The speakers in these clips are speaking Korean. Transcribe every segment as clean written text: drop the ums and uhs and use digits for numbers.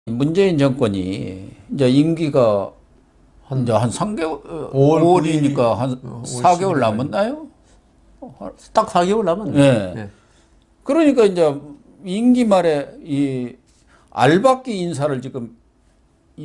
문재인 정권이 이제 임기가 이제 한 3개월, 5월이니까 한 4개월 남았나요? 딱 4개월 남았네. 예. 예. 그러니까 이제 임기 말에 이 알박기 인사를 지금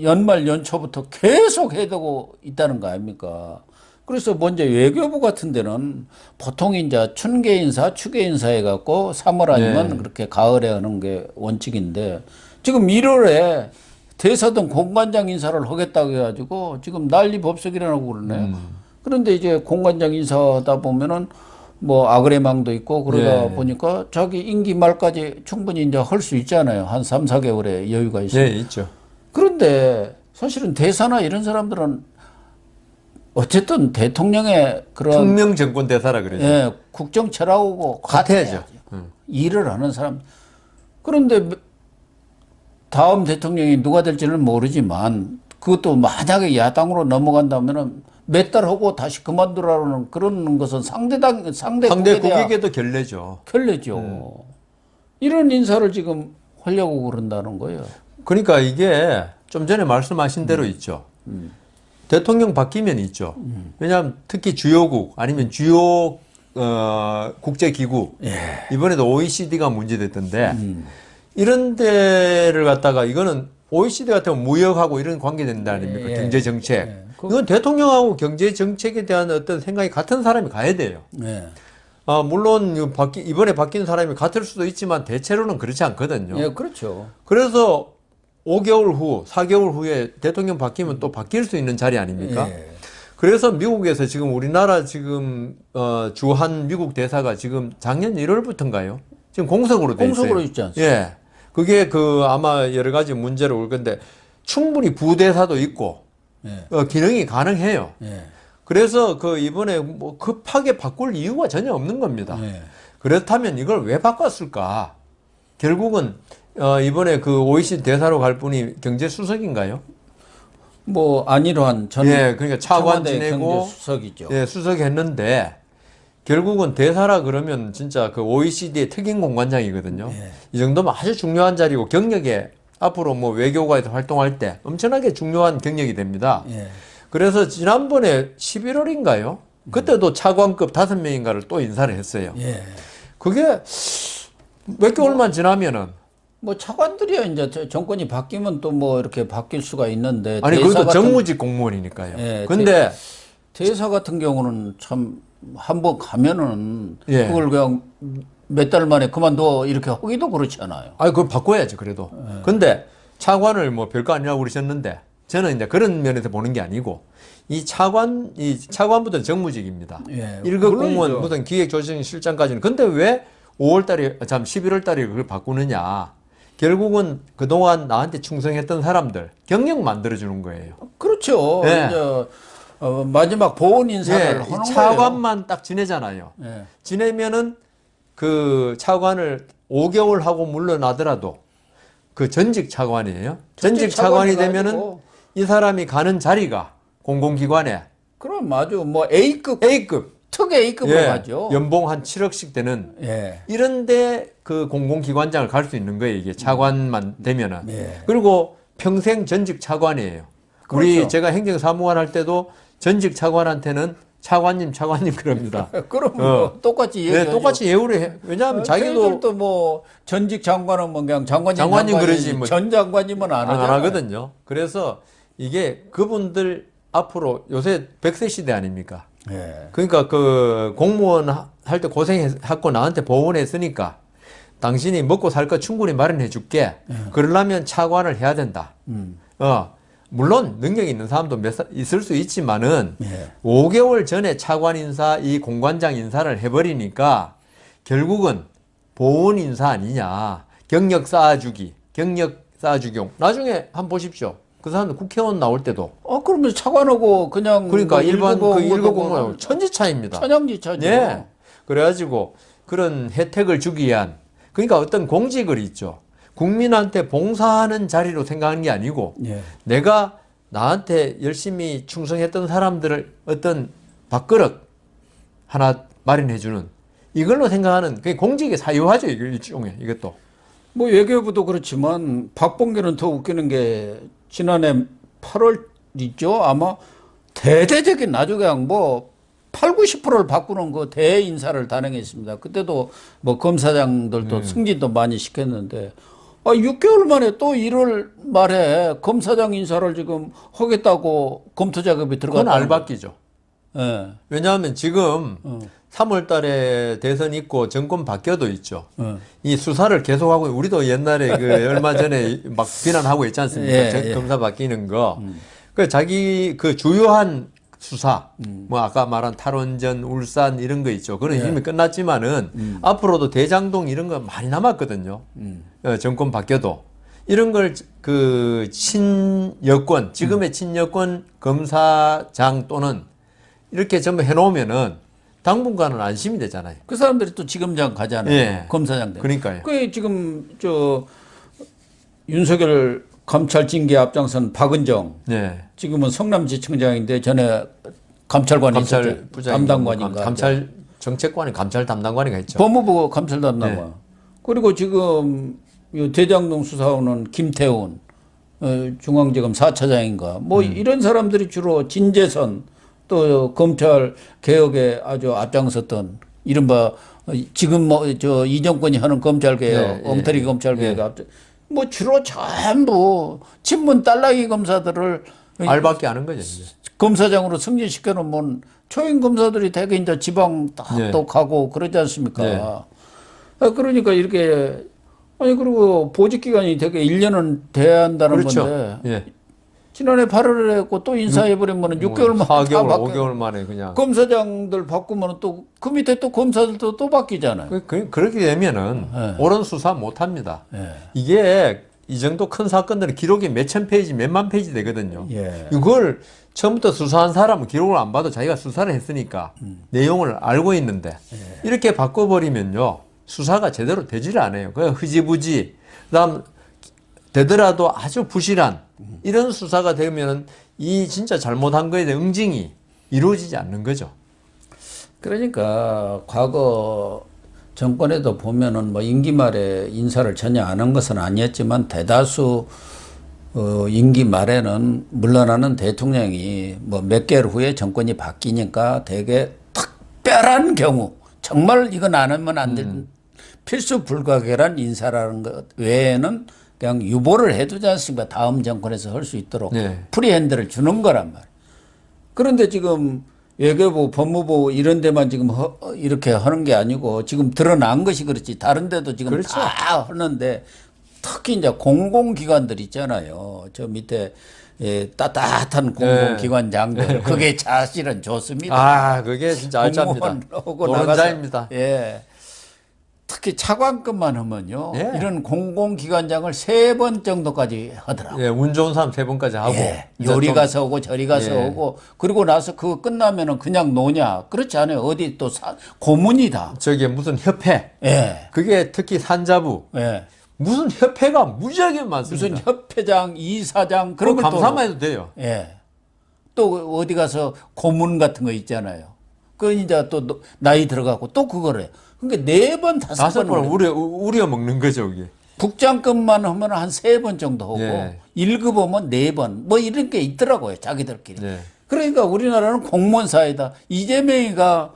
연말 연초부터 계속 해두고 있다는 거 아닙니까? 그래서 먼저 외교부 같은 데는 보통 이제 춘계 인사, 추계 인사 해갖고 3월 아니면 네. 그렇게 가을에 하는 게 원칙인데 지금 1월에 대사동 공관장 인사를 하겠다고 해가지고 지금 난리 법석 일어나고 그러네요. 그런데 이제 공관장 인사하다 보면은 뭐 아그레망도 있고 그러다 네. 보니까 자기 임기 말까지 충분히 이제 할 수 있잖아요. 한 3, 4개월의 여유가 있어요. 네, 있죠. 그런데 사실은 대사나 이런 사람들은 어쨌든 대통령의 그런 특명 정권 대사라 그러죠. 예, 국정 철학하고 같아야죠. 일을 하는 사람. 그런데 다음 대통령이 누가 될지는 모르지만 그것도 만약에 야당으로 넘어간다면은 몇 달 하고 다시 그만두라는 그런 것은 상대 상대 국익에도 결례죠. 결례죠. 이런 인사를 지금 하려고 그런다는 거예요. 그러니까 이게 좀 전에 말씀하신 대로 있죠. 대통령 바뀌면 있죠. 왜냐하면 특히 주요국 아니면 주요 국제기구 이번에도 OECD가 문제됐던데 이런 데를 갖다가 이거는 OECD 같은 무역하고 이런 관계 된다 아닙니까? 경제 정책. 이건 대통령하고 경제 정책에 대한 어떤 생각이 같은 사람이 가야 돼요. 물론 이번에 바뀐 사람이 같을 수도 있지만 대체로는 그렇지 않거든요. 예, 그렇죠. 그래서 5개월 후, 4개월 후에 대통령 바뀌면 또 바뀔 수 있는 자리 아닙니까? 예. 그래서 미국에서 지금 우리나라 지금 주한 미국 대사가 지금 작년 1월부터인가요? 지금 공석으로 돼 있어요. 공석으로 있지 않습니까? 예. 그게 아마 여러 가지 문제로 올 건데 충분히 부대사도 있고 기능이 가능해요. 예. 그래서 이번에 뭐 급하게 바꿀 이유가 전혀 없는 겁니다. 예. 그렇다면 이걸 왜 바꿨을까? 결국은 이번에 OECD 대사로 갈 분이 경제수석인가요? 뭐 안일환 전 예, 그러니까 차관 청와대 지내고 경제수석이죠. 예, 수석했는데 결국은 대사라 그러면 진짜 OECD의 특임 공관장이거든요. 이 정도면 아주 중요한 자리고 경력에 앞으로 뭐 외교가에서 활동할 때 엄청나게 중요한 경력이 됩니다. 예. 그래서 지난번에 11월인가요? 그때도 차관급 5명인가를 또 인사를 했어요. 예. 그게 몇 개월만 지나면은 뭐 차관들이야 이제 정권이 바뀌면 또 뭐 이렇게 바뀔 수가 있는데 아니 대사 그것도 같은 정무직 공무원이니까요. 예, 근데 대사 같은 경우는 참 한번 가면은 예. 그걸 그냥 몇 달 만에 그만둬 이렇게 하기도 그렇잖아요. 아니 그걸 바꿔야지 그래도. 근데 차관을 뭐 별거 아니라고 그러셨는데 저는 이제 그런 면에서 보는 게 아니고 이 차관부터는 정무직입니다. 예, 1급 공무원 물론이죠. 무슨 기획조정실장까지는. 근데 왜 11월 달에 그걸 바꾸느냐. 결국은 그동안 나한테 충성했던 사람들 경력 만들어주는 거예요. 그렇죠. 예. 이제 마지막 보훈 인사를 예, 하는 이 거예요. 차관만 딱 지내잖아요. 예. 지내면은 그 차관을 5개월 하고 물러나더라도 그 전직 차관이에요. 전직 차관이 되면은 가지고. 이 사람이 가는 자리가 공공기관에 그럼 맞아. 뭐 A급, A급, 특 A급으로 예, 가죠. 연봉 한 7억씩 되는 예. 이런데 그 공공기관장을 갈 수 있는 거예요. 이게 차관만 되면은. 예. 그리고 평생 전직 차관이에요. 우리 그렇죠. 제가 행정사무관 할 때도 전직 차관한테는 차관님 그럽니다. 그럼 뭐 똑같이 네, 얘기하죠. 똑같이 예우를 해. 왜냐하면 자기도 저희들도 뭐 전직 장관은 뭐 그냥 장관님 장관님 그러지 뭐. 전 장관님은 안 하잖아요. 하거든요. 그래서 이게 그분들 앞으로 요새 100세 시대 아닙니까? 예. 그러니까 그 공무원 할 때 고생했고 나한테 보훈했으니까 당신이 먹고 살 거 충분히 마련해 줄게. 그러려면 차관을 해야 된다. 물론 능력 있는 사람도 있을 수 있지만은 예. 5개월 전에 차관 인사, 이 공관장 인사를 해버리니까 결국은 보훈 인사 아니냐. 경력 쌓아주기용. 나중에 한번 보십시오. 그 사람들 국회의원 나올 때도. 그러면 차관하고 그냥 그러니까 뭐 일반 그 1급 공무원 공무원 천지차입니다. 천양지차죠. 예. 그래가지고 그런 혜택을 주기 위한 그러니까 어떤 공직을 있죠. 국민한테 봉사하는 자리로 생각하는 게 아니고 예. 내가 나한테 열심히 충성했던 사람들을 어떤 밥그릇 하나 마련해주는 이걸로 생각하는 그게 공직의 사유화죠. 일종의 이것도. 뭐 외교부도 그렇지만 박봉계는 더 웃기는 게 지난해 8월 있죠. 아마 대대적인 아주 그냥 뭐 8, 90%를 바꾸는 그 대인사를 단행했습니다. 그때도 뭐 검사장들도 승진도 많이 시켰는데 6개월 만에 또 1월 말에 검사장 인사를 지금 하겠다고 검토 작업이 그건 들어갔다. 알바끼죠. 예. 왜냐하면 지금 3월 달에 대선 있고 정권 바뀌어도 있죠. 이 수사를 계속하고, 우리도 옛날에 그 얼마 전에 막 비난하고 있지 않습니까? 예. 검사 바뀌는 거. 그 자기 그 주요한 수사, 뭐 아까 말한 탈원전, 울산 이런 거 있죠. 그건 이미 끝났지만은 앞으로도 대장동 이런 거 많이 남았거든요. 정권 바뀌어도. 이런 걸 그 친여권, 지금의 친여권 검사장 또는 이렇게 전부 해놓으면은 당분간은 안심이 되잖아요. 그 사람들이 또 지검장 가잖아요. 예. 검사장 되면. 그러니까요. 그 지금 윤석열 감찰 징계 앞장선 박은정 네. 지금은 성남지청장인데 전에 감찰관이 감찰 있었죠. 부장인가 담당관인가. 감찰 정책관이 감찰 담당관이가 있죠. 법무부 감찰 담당관. 네. 그리고 지금 이 대장동 수사하는 김태훈 중앙지검 4차장인가. 뭐 이런 사람들이 주로 진재선 또 검찰 개혁에 아주 앞장섰던 이른바 지금 뭐 이 정권이 하는 검찰 개혁, 엉터리 검찰 개혁 뭐 주로 전부 친문 딸라기 검사들을 알밖에 하는 거죠. 이제. 검사장으로 승진시켜 놓으면 초임 검사들이 대개 이제 지방 또 가고 그러지 않습니까? 그러니까 이렇게 그리고 보직 기간이 되게 1년은 돼야 한다는 그렇죠. 건데 예. 지난해 8월에 했고 또 인사해버리면 6개월 만에 4개월, 다 5개월 만에 그냥. 검사장들 바꾸면 또 그 밑에 또 검사들도 또 바뀌잖아요. 그렇게 되면은 옳은 수사 못 합니다. 예. 이게 이 정도 큰 사건들은 기록이 몇천 페이지, 몇만 페이지 되거든요. 예. 이걸 처음부터 수사한 사람은 기록을 안 봐도 자기가 수사를 했으니까 내용을 알고 있는데 이렇게 바꿔버리면요. 수사가 제대로 되지를 않아요. 그냥 흐지부지. 그다음 되더라도 아주 부실한 이런 수사가 되면은 이 진짜 잘못한 거에 대한 응징이 이루어지지 않는 거죠. 그러니까 과거 정권에도 보면은 뭐 임기 말에 인사를 전혀 안 한 것은 아니었지만 대다수 임기 말에는 물러나는 대통령이 뭐 몇 개월 후에 정권이 바뀌니까 되게 특별한 경우 정말 이건 안 하면 안 되는 필수 불가결한 인사라는 것 외에는 그냥 유보를 해두지 않습니까? 다음 정권에서 할 수 있도록 프리핸드를 주는 거란 말이에요. 그런데 지금 외교부, 법무부 이런 데만 지금 이렇게 하는 게 아니고 지금 드러난 것이 그렇지 다른 데도 지금 그렇죠. 다 하는데 특히 이제 공공기관들 있잖아요. 저 밑에 따뜻한 공공기관장들 그게 사실은 좋습니다. 아, 그게 진짜 알짜입니다. 노른자입니다. 예. 특히 차관급만 하면요. 예. 이런 공공기관장을 3번 정도까지 하더라고요. 예, 운 좋은 사람 3번까지 하고. 예. 요리 가서 오고 저리 가서 오고 그리고 나서 그거 끝나면은 그냥 노냐. 그렇지 않아요. 어디 또 고문이다. 저게 무슨 협회. 예. 그게 특히 산자부. 예. 무슨 협회가 무지하게 많습니다. 무슨 협회장, 이사장 그런 걸 감사만 해도 돼요. 예. 또 어디 가서 고문 같은 거 있잖아요. 그 이제 또 나이 들어가고 또 그거래. 그러니까 4번, 5번 우려 먹는 거죠, 이게. 국장급만 하면 한 3번 정도 하고 예. 1급 하면 4번 뭐 이런 게 있더라고요. 자기들끼리. 예. 그러니까 우리나라는 공무원 사회다. 이재명이가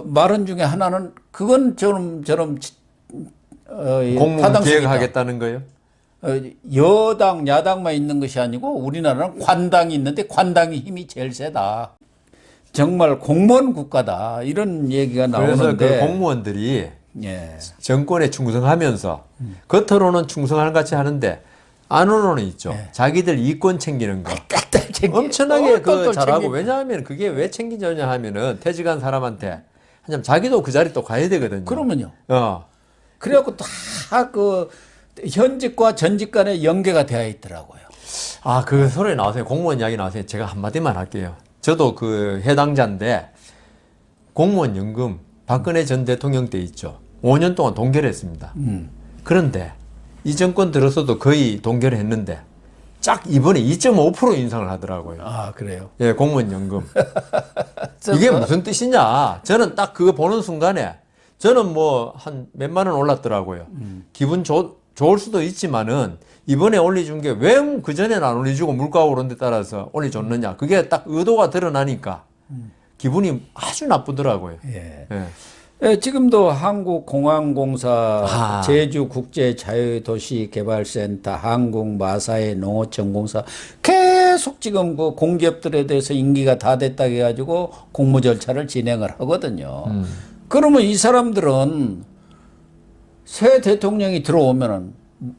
말한 중에 하나는 그건 저는 공무원 타당성이 기획하겠다는 거예요? 여당, 야당만 있는 것이 아니고 우리나라는 관당이 있는데 관당의 힘이 제일 세다. 정말 공무원 국가다. 이런 얘기가 나오는데. 그래서 그 공무원들이 예. 정권에 충성하면서 겉으로는 충성하는 같이 하는데 안으로는 있죠. 자기들 이권 챙기는 거. 엄청나게 그 잘하고. 왜냐하면 그게 왜 챙기냐 하면은 퇴직한 사람한테 하냐면 자기도 그 자리 또 가야 되거든요. 그러면요. 그래갖고 다 그 현직과 전직 간에 연계가 되어 있더라고요. 아, 그 소리 나오세요. 공무원 이야기 나오세요. 제가 한마디만 할게요. 저도 그 해당자인데 공무원 연금 박근혜 전 대통령 때 있죠. 5년 동안 동결을 했습니다. 그런데 이 정권 들어서도 거의 동결을 했는데 짝 이번에 2.5% 인상을 하더라고요. 아, 그래요? 예, 공무원 연금. 이게 무슨 뜻이냐. 저는 딱 그거 보는 순간에 저는 뭐 한 몇만 원 올랐더라고요. 기분 좋을 수도 있지만은 이번에 올려준 게 왜 그전에는 안 올려주고 물가가 오른 데 따라서 올려줬느냐. 그게 딱 의도가 드러나니까 기분이 아주 나쁘더라고요. 예. 예. 예, 지금도 한국공항공사, 아. 제주국제자유도시개발센터, 한국마사회 농어촌공사 계속 지금 그 공기업들에 대해서 임기가 다 됐다 해가지고 공모 절차를 진행을 하거든요. 그러면 이 사람들은 새 대통령이 들어오면은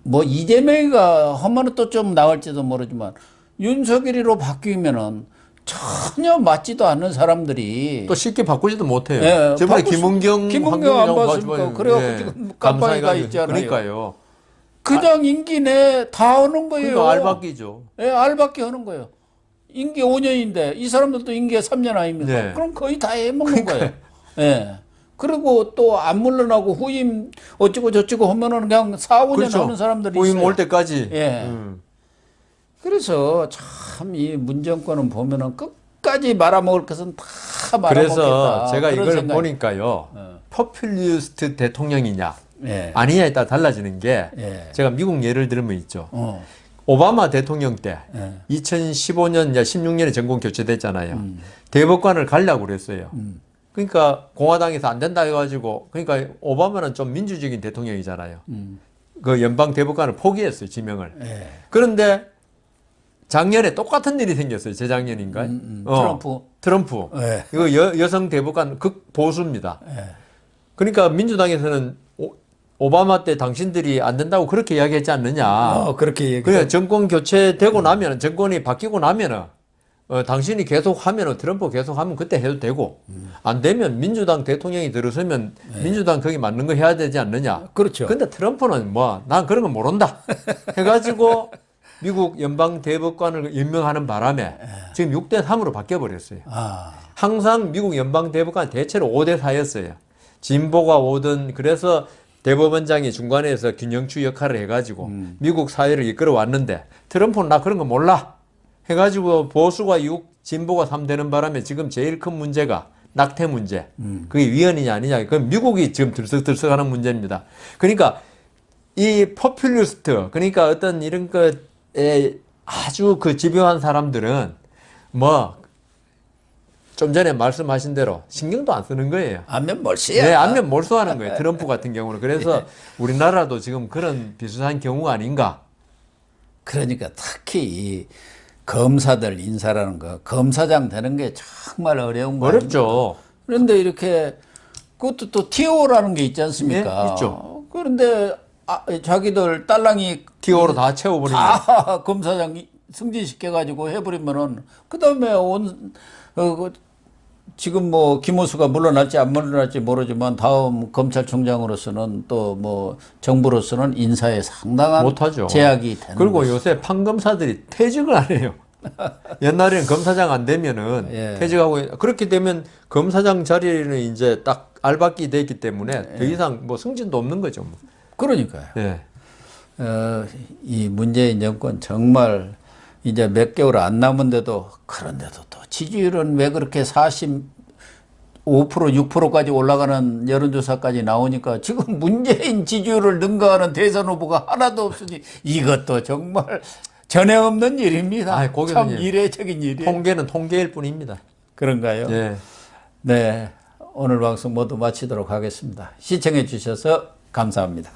뭐 이재명이가 하면은 또 좀 나을지도 모르지만 윤석열이로 바뀌면은 전혀 맞지도 않는 사람들이 또 쉽게 바꾸지도 못해요. 예, 저번에 김은경 안 봤습니까? 그래가지고 지금 깜빡이가 감사해가지고. 있잖아요. 그러니까요. 그냥 임기 내 다 하는 거예요. 그러니까 알바끼죠. 예, 알바끼 하는 거예요. 임기 5년인데 이 사람들도 임기가 3년 아닙니까? 네. 그럼 거의 다 해먹는 거예요. 예. 그리고 또 안 물러나고 후임 어쩌고 저쩌고 하면은 그냥 4, 5년 그렇죠. 하는 사람들이 후임 있어요. 올 때까지. 예. 그래서 참 이 문정권은 보면은 끝까지 말아먹을 것은 다 말아먹겠다. 그래서 제가 그런 이걸 생각이- 보니까요. 포퓰리스트 대통령이냐 예. 아니냐에 따라 달라지는 게 예. 제가 미국 예를 들면 있죠. 어. 오바마 대통령 때 예. 2015년, 16년에 정권 교체됐잖아요. 대법관을 가려고 그랬어요. 그러니까 공화당에서 안 된다 해가지고 그러니까 오바마는 좀 민주적인 대통령이잖아요. 그 연방 대법관을 포기했어요, 지명을. 예. 그런데 작년에 똑같은 일이 생겼어요. 재작년인가? 트럼프. 예. 이거 여성 대법관 극보수입니다. 예. 그러니까 민주당에서는 오바마 때 당신들이 안 된다고 그렇게 이야기했지 않느냐. 그렇게 얘기. 그래 정권 교체되고 나면 정권이 바뀌고 나면은 당신이 계속 하면은 트럼프 계속 하면 그때 해도 되고 안 되면 민주당 대통령이 들어서면 민주당 거기 맞는 거 해야 되지 않느냐. 그렇죠. 근데 트럼프는 뭐 난 그런 거 모른다 해가지고 미국 연방 대법관을 임명하는 바람에 지금 6대 3으로 바뀌어 버렸어요. 아. 항상 미국 연방 대법관 대체로 5대 4였어요. 진보가 오든 그래서 대법원장이 중간에서 균형추 역할을 해가지고 미국 사회를 이끌어 왔는데 트럼프는 나 그런 거 몰라 해가지고 보수가 6, 진보가 3 되는 바람에 지금 제일 큰 문제가 낙태 문제. 그게 위헌이냐 아니냐. 그건 미국이 지금 들썩들썩하는 문제입니다. 그러니까 이 포퓰리스트 그러니까 어떤 이런 것에 아주 그 집요한 사람들은 뭐 좀 전에 말씀하신 대로 신경도 안 쓰는 거예요. 안면 멀씨야. 네, 안면 몰수하는 거예요. 트럼프 같은 경우는. 그래서 우리나라도 지금 그런 비슷한 경우가 아닌가. 그러니까 특히 이 검사들 인사라는 거, 검사장 되는 게 정말 어려운 거예요. 어렵죠. 그런데 이렇게 그것도 또 TO라는 게 있지 않습니까? 네, 있죠. 그런데 자기들 딸랑이 티오로 다 채워버리는 거예요. 다 검사장 승진시켜가지고 해버리면은 그 다음에 지금 뭐 김호수가 물러날지 안 물러날지 모르지만 다음 검찰총장으로서는 또 뭐 정부로서는 인사에 상당한 못하죠. 제약이 되는 그리고 거죠. 요새 판검사들이 퇴직을 안 해요. 옛날에는 검사장 안 되면은 예. 퇴직하고 그렇게 되면 검사장 자리는 이제 딱 알박기 돼 있기 때문에 더 이상 뭐 승진도 없는 거죠. 뭐. 그러니까요. 예. 이 문재인 정권 정말 이제 몇 개월 안 남은데도 그런데도 또 지지율은 왜 그렇게 45% 6%까지 올라가는 여론조사까지 나오니까 지금 문재인 지지율을 능가하는 대선 후보가 하나도 없으니 이것도 정말 전에 없는 일입니다. 아이, 참 고객님, 이례적인 일이에요. 통계는 통계일 뿐입니다. 그런가요? 예. 네, 오늘 방송 모두 마치도록 하겠습니다. 시청해 주셔서 감사합니다.